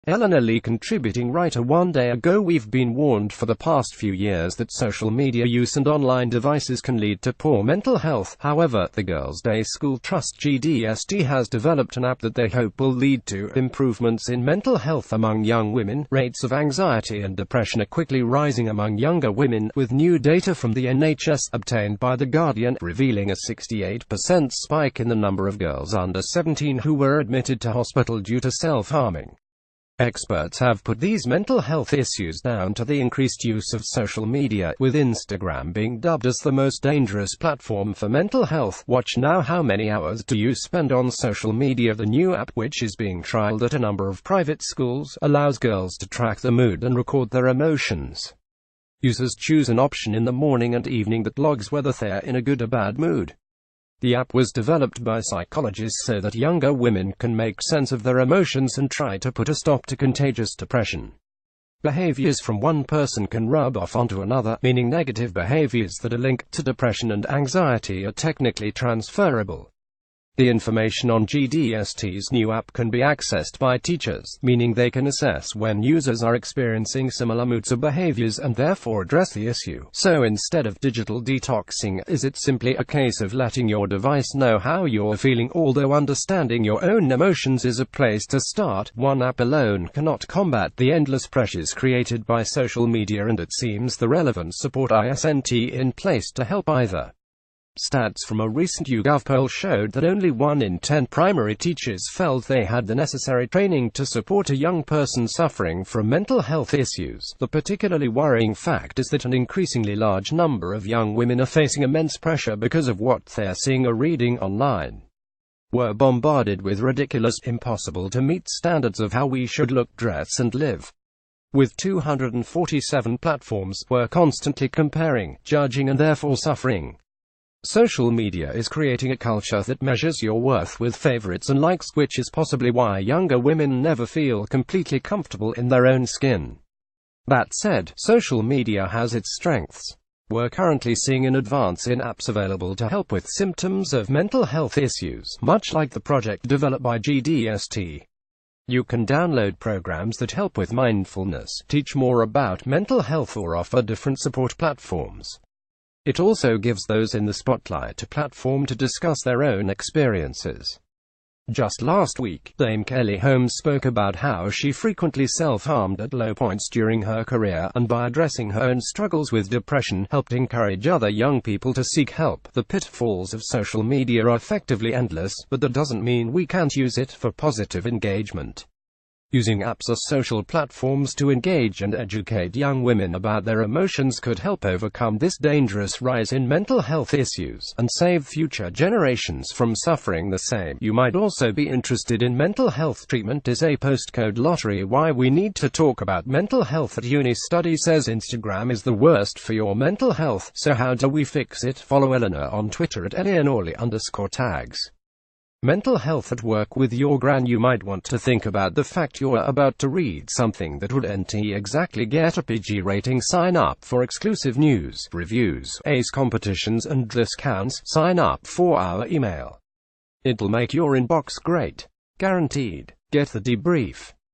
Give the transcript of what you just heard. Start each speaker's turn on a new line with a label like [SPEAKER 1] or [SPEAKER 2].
[SPEAKER 1] Eleanor Lee, contributing writer. One day ago, we've been warned for the past few years that social media use and online devices can lead to poor mental health. However, the Girls' Day School Trust GDST has developed an app that they hope will lead to improvements in mental health among young women. Rates of anxiety and depression are quickly rising among younger women, with new data from the NHS obtained by The Guardian revealing a 68% spike in the number of girls under 17 who were admitted to hospital due to self-harming. Experts have put these mental health issues down to the increased use of social media, with Instagram being dubbed as the most dangerous platform for mental health. Watch now. How many hours do you spend on social media? The new app, which is being trialed at a number of private schools, allows girls to track their mood and record their emotions. Users choose an option in the morning and evening that logs whether they're in a good or bad mood. The app was developed by psychologists so that younger women can make sense of their emotions and try to put a stop to contagious depression. Behaviors from one person can rub off onto another, meaning negative behaviors that are linked to depression and anxiety are technically transferable. The information on GDST's new app can be accessed by teachers, meaning they can assess when users are experiencing similar moods or behaviors and therefore address the issue. So instead of digital detoxing, is it simply a case of letting your device know how you're feeling? Although understanding your own emotions is a place to start, one app alone cannot combat the endless pressures created by social media, and it seems the relevant support isn't in place to help either. Stats from a recent YouGov poll showed that only 1 in 10 primary teachers felt they had the necessary training to support a young person suffering from mental health issues. The particularly worrying fact is that an increasingly large number of young women are facing immense pressure because of what they're seeing or reading online. We're bombarded with ridiculous, impossible to meet standards of how we should look, dress and live. With 247 platforms, we're constantly comparing, judging and therefore suffering. Social media is creating a culture that measures your worth with favorites and likes, which is possibly why younger women never feel completely comfortable in their own skin. That said, social media has its strengths. We're currently seeing an advance in apps available to help with symptoms of mental health issues, much like the project developed by GDST. You can download programs that help with mindfulness, teach more about mental health, or offer different support platforms. It also gives those in the spotlight a platform to discuss their own experiences. Just last week, Dame Kelly Holmes spoke about how she frequently self-harmed at low points during her career, and by addressing her own struggles with depression, helped encourage other young people to seek help. The pitfalls of social media are effectively endless, but that doesn't mean we can't use it for positive engagement. Using apps or social platforms to engage and educate young women about their emotions could help overcome this dangerous rise in mental health issues, and save future generations from suffering the same. You might also be interested in mental health treatment is a postcode lottery. Why we need to talk about mental health at uni. Study says Instagram is the worst for your mental health, so how do we fix it? Follow Eleanor on Twitter at @EleanorLee_tags. Mental health at work with your gran. You might want to think about the fact you're about to read something that would exactly get a PG rating. Sign up for exclusive news, reviews, ace competitions and discounts. Sign up for our email. It'll make your inbox great. Guaranteed. Get the debrief.